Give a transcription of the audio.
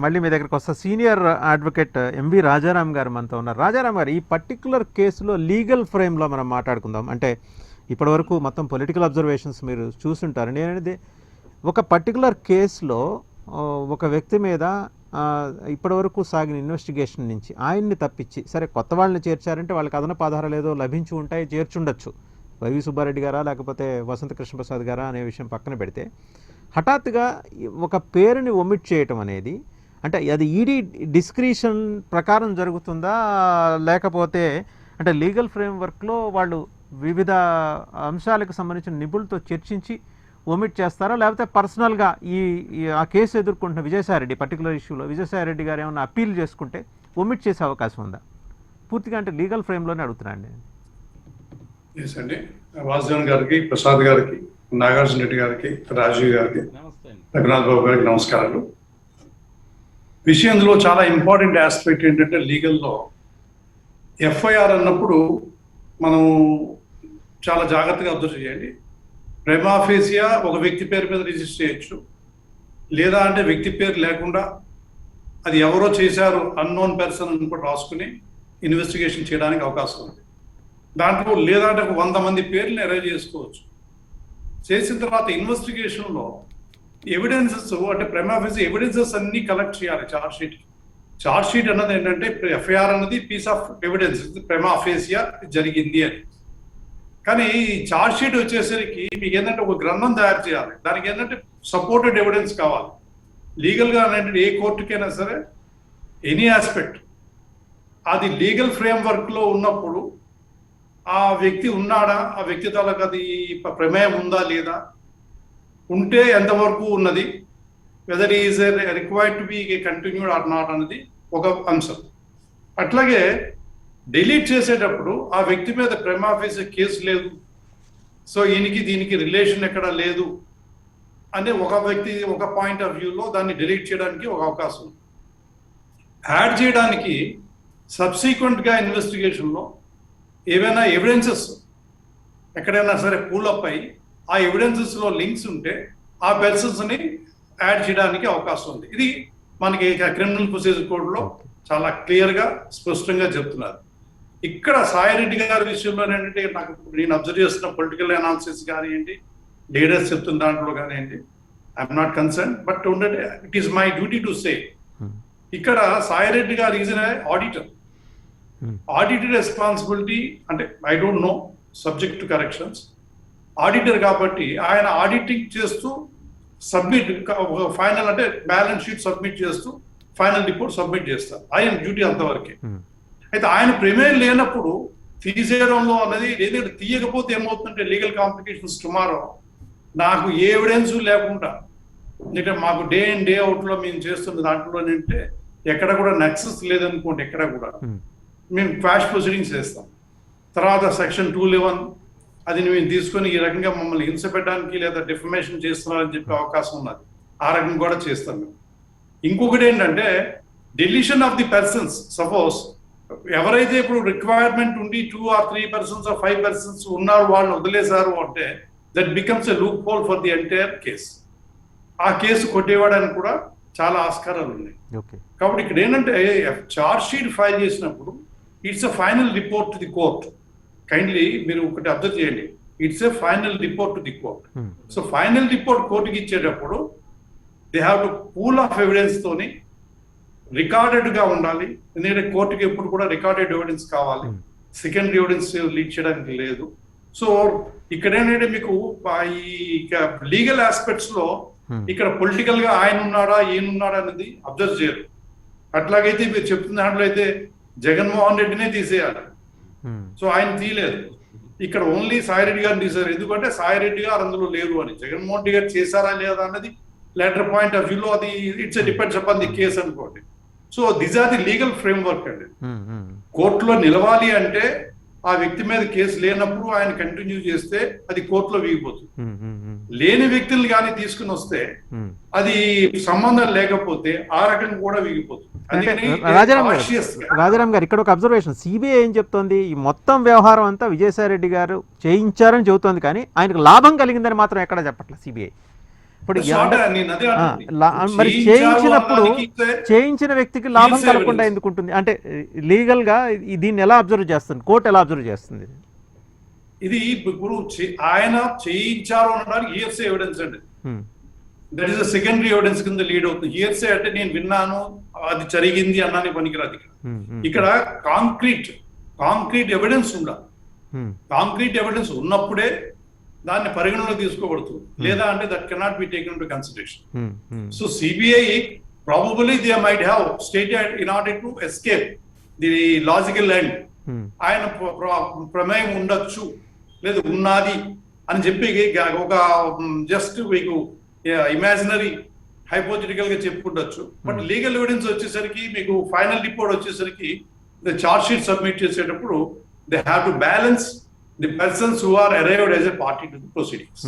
మళ్ళీ మీ దగ్గరకు వస్తా. సీనియర్ అడ్వకేట్ ఎంవి రాజారాం గారు మనతో ఉన్నారు. రాజారాం గారు, ఈ పర్టికులర్ కేసులో లీగల్ ఫ్రేమ్లో మనం మాట్లాడుకుందాం. అంటే ఇప్పటివరకు మొత్తం పొలిటికల్ అబ్జర్వేషన్స్ మీరు చూసుంటారు. నేననేది ఒక పర్టికులర్ కేసులో ఒక వ్యక్తి మీద ఇప్పటివరకు సాగిన ఇన్వెస్టిగేషన్ నుంచి ఆయన్ని తప్పించి, సరే కొత్త వాళ్ళని చేర్చారంటే వాళ్ళకి అదనపు ఆధారాలు ఏదో లభించి ఉంటాయి, చేర్చుండొచ్చు. వైవి సుబ్బారెడ్డి గారా లేకపోతే వసంత కృష్ణప్రసాద్ గారా అనే విషయం పక్కన పెడితే, హఠాత్తుగా ఒక పేరుని ఒమిట్ చేయటం అనేది, అంటే అది ఈడీ డిస్క్రిషన్ ప్రకారం జరుగుతుందా, లేకపోతే అంటే లీగల్ ఫ్రేమ్వర్క్లో వాళ్ళు వివిధ అంశాలకు సంబంధించిన నిపుణులతో చర్చించి ఒమిట్ చేస్తారా, లేకపోతే పర్సనల్గా ఆ కేసు ఎదుర్కొంటున్న విజయసాయిరెడ్డి పర్టికులర్ ఇష్యూలో విజయసాయిరెడ్డి గారు ఏమైనా అప్పీల్ చేసుకుంటే ఒమిట్ చేసే అవకాశం ఉందా? పూర్తిగా అంటే లీగల్ ఫ్రేమ్లోనే అడుగుతున్నాండి. అండి, వాసుదేవన్ గారికి, ప్రసాద్ గారికి, నాగార్జున రెడ్డి గారికి, రాజీవ్ గారికి, రఘునాథ్ బాబు గారికి నమస్కారాలు. విషయంలో చాలా ఇంపార్టెంట్ ఆస్పెక్ట్ ఏంటంటే, లీగల్లో ఎఫ్ఐఆర్ అన్నప్పుడు మనం చాలా జాగ్రత్తగా అబ్జర్వ్ చేయండి. ప్రైమా ఫేసియా ఒక వ్యక్తి పేరు మీద రిజిస్టర్ చేయొచ్చు, లేదా అంటే వ్యక్తి పేరు లేకుండా అది ఎవరో చేశారు అన్నోన్ పర్సన్ అని కూడా రాసుకుని ఇన్వెస్టిగేషన్ చేయడానికి అవకాశం ఉంది. దాంట్లో లేదా అంటే 100 మంది పేర్లను అరేంజ్ చేసుకోవచ్చు. చేసిన తర్వాత ఇన్వెస్టిగేషన్లో ఎవిడెన్సెస్, అంటే ప్రైమా ఫేసి ఎవిడెన్సెస్ అన్ని కలెక్ట్ చేయాలి ఛార్జ్ షీట్ అన్నది ఏంటంటే, ఎఫ్ఐఆర్ అన్నది piece of evidence, prima facie జరిగింది అని. కానీ ఈ ఛార్జ్ షీట్ వచ్చేసరికి మీకు ఏంటంటే ఒక గ్రంథం తయారు చేయాలి. దానికి ఏంటంటే సపోర్టెడ్ ఎవిడెన్స్ కావాలి. లీగల్గా ఏంటంటే ఏ కోర్టుకైనా సరే ఎనీ ఆస్పెక్ట్ అది లీగల్ ఫ్రేమ్వర్క్లో ఉన్నప్పుడు ఆ వ్యక్తి ఉన్నాడా, ఆ వ్యక్తి తాలూకు అది ప్రమేయం ఉందా లేదా, ఉంటే ఎంతవరకు ఉన్నది, whether is required to be continued or not అన్నది ఒక అంశం. అట్లాగే డిలీట్ చేసేటప్పుడు ఆ వ్యక్తి మీద ప్రైమా ఫేసి కేసు లేదు, సో దీనికి రిలేషన్ ఎక్కడ లేదు అనే ఒక వ్యక్తి ఒక పాయింట్ ఆఫ్ వ్యూలో దాన్ని డిలీట్ చేయడానికి ఒక అవకాశం ఉంది. యాడ్ చేయడానికి సబ్సీక్వెంట్గా ఇన్వెస్టిగేషన్లో ఏవైనా ఎవిడెన్సెస్ ఎక్కడైనా సరే పూలప్ అయ్యి ఆ ఎవిడెన్సెస్లో లింక్స్ ఉంటే ఆ పర్సన్స్ని యాడ్ చేయడానికి అవకాశం ఉంది. ఇది మనకి క్రిమినల్ ప్రొసీజర్ కోడ్లో చాలా క్లియర్గా స్పష్టంగా చెప్తున్నారు. ఇక్కడ సాయిరెడ్డి గారి విషయంలో ఏంటంటే, నాకు నేను అబ్జర్వ్ చేస్తున్న పొలిటికల్ అనాలిసిస్ కానివ్వండి, లీడర్స్ చెప్తున్న దాంట్లో కానివ్వండి, ఐఎమ్ నాట్ కన్సర్న్, బట్ ఉండండి, it is my duty to say. ఇక్కడ సాయిరెడ్డి గారు ఈజ్ ఆడిటర్. ఆడిటర్ రెస్పాన్సిబిలిటీ అంటే I don't know, subject to corrections. Auditor కాబట్టి ఆయన ఆడిటింగ్ చేస్తూ సబ్మిట్ ఫైనల్ అంటే బ్యాలెన్స్ షీట్ సబ్మిట్ చేస్తూ ఫైనల్ రిపోర్ట్ సబ్మిట్ చేస్తారు. ఆయన డ్యూటీ అంతవరకే. అయితే ఆయన ప్రమేయం లేనప్పుడు తీసేయడంలో అన్నది, లేదంటే తీయకపోతే ఏమవుతుందంటే లీగల్ కాంప్లికేషన్స్ టుమారో. నాకు ఏ ఎవిడెన్స్ లేకుండా, ఎందుకంటే మాకు డే ఇన్ డే అవుట్లో మేము చేస్తున్న దాంట్లో ఏంటంటే ఎక్కడ కూడా నెక్సెస్ లేదనుకోండి, ఎక్కడ కూడా మేము క్వాష్ ప్రొసీడింగ్స్ చేస్తాం. తర్వాత సెక్షన్ 211 అది మేము తీసుకొని ఈ రకంగా మమ్మల్ని హింస పెట్టడానికి లేదా డిఫమేషన్ చేస్తున్నారని చెప్పే అవకాశం ఉన్నది. ఆ రకంగా కూడా చేస్తాం మేము. ఇంకొకటి ఏంటంటే, deletion of the persons. Suppose ఎవరైతే ఇప్పుడు రిక్వైర్మెంట్ ఉండి 2 or 3 persons or 5 persons ఉన్నారు, వాళ్ళు వదిలేశారు అంటే that becomes a loop whole for the entire case. ఆ కేసు కొట్టేవాడానికి కూడా చాలా ఆస్కారాలు ఉన్నాయి. కాబట్టి ఇక్కడ ఏంటంటే, ఛార్జ్ షీట్ ఫైల్ చేసినప్పుడు it's a final report to the court. Kindly మీరు ఒకటి అబ్జర్వ్ చేయండి, it's a final report to the court. So final report కోర్టుకి ఇచ్చేటప్పుడు they have to pool of evidence తోని రికార్డెడ్ గా ఉండాలి. ఎందుకంటే కోర్టుకి ఎప్పుడు కూడా రికార్డెడ్ ఎవిడెన్స్ కావాలి, సెకండరీ ఎవిడెన్స్ లీడ్ చేయడానికి లేదు. సో ఇక్కడ ఏంటంటే మీకు ఈ లీగల్ ఆస్పెక్ట్స్ లో ఇక్కడ పొలిటికల్ గా ఆయన ఉన్నాడా ఈయనున్నాడా అనేది అబ్జర్వ్ చేయరు. అట్లాగైతే మీరు చెప్తున్న దాంట్లో అయితే జగన్మోహన్ రెడ్డినే తీసేయాలి. సో ఆయన తీయలేదు, ఇక్కడ ఓన్లీ సాయిరెడ్డి గారిని తీశారు. ఎందుకంటే సాయిరెడ్డి గారు అందులో లేరు అని. జగన్మోహన్ రెడ్డి గారు చేశారా లేదా అన్నది లెటర్ పాయింట్ ఆఫ్ వ్యూలో అది it's depends upon the case అనుకోండి. So this are the legal framework అండి. కోర్టులో నిలవాలి అంటే ఆ వ్యక్తి మీద కేసు లేనప్పుడు ఆయన కంటిన్యూ చేస్తే అది కోర్టులో వీగిపోతుంది. లేని వ్యక్తుల్ని కానీ తీసుకుని వస్తే అది సంబంధం లేకపోతే ఆ రకంగా కూడా వీగిపోతుంది. రాజారాం గారు, ఇక్కడ ఒక అబ్జర్వేషన్, సిబిఐ ఏం చెప్తోంది, ఈ మొత్తం వ్యవహారం అంతా విజయసాయిరెడ్డి గారు చేయించారని చెబుతోంది, కానీ ఆయనకు లాభం కలిగిందని మాత్రం ఎక్కడ చెప్పట్లేదు సిబిఐ. ఇప్పుడు That's what నేను అదే అంటుంది. మరి చేయించారు అనడానికి చేయించిన వ్యక్తికి లాభం hearsay కలగకుండా evidence. ఎందుకు ఉంటుంది? అంటే లీగల్గా దీన్ని ఎలా అబ్జర్వ్ చేస్తుంది, కోర్టు ఎలా అబ్జర్వ్ చేస్తుంది? ఇది ఇప్పుడు ఆయన చేయించారు అనడానికి హియర్సే ఎవిడెన్స్ అండి. దట్ ఈస్ సెకండరీ ఎవిడెన్స్ కింద లీడ్ అవుతుంది. హియర్సే అంటే నేను విన్నాను, అది జరిగింది అన్నానికి పనికిరాదు. ఇక్కడ కాంక్రీట్ ఎవిడెన్స్ ఉండాలి. కాంక్రీట్ ఎవిడెన్స్ ఉన్నప్పుడే దాన్ని పరిగణలో తీసుకోబడుతుంది, లేదా అంటే that cannot be taken to consideration. So CBI probably they might have stated in order to escape the logical end. ఆయన ప్రమేయం ఉండొచ్చు, లేదు ఉన్నది అని చెప్పి ఒక జస్ట్ మీకు ఇమాజినరీ హైపోథెటికల్ గా చెప్పుకుండొచ్చు. బట్ లీగల్ ఎవిడెన్స్ వచ్చేసరికి, మీకు ఫైనల్ రిపోర్ట్ వచ్చేసరికి, చార్జ్ షీట్ సబ్మిట్ చేసేటప్పుడు they have to balance the persons who are arrived as a party to the proceedings.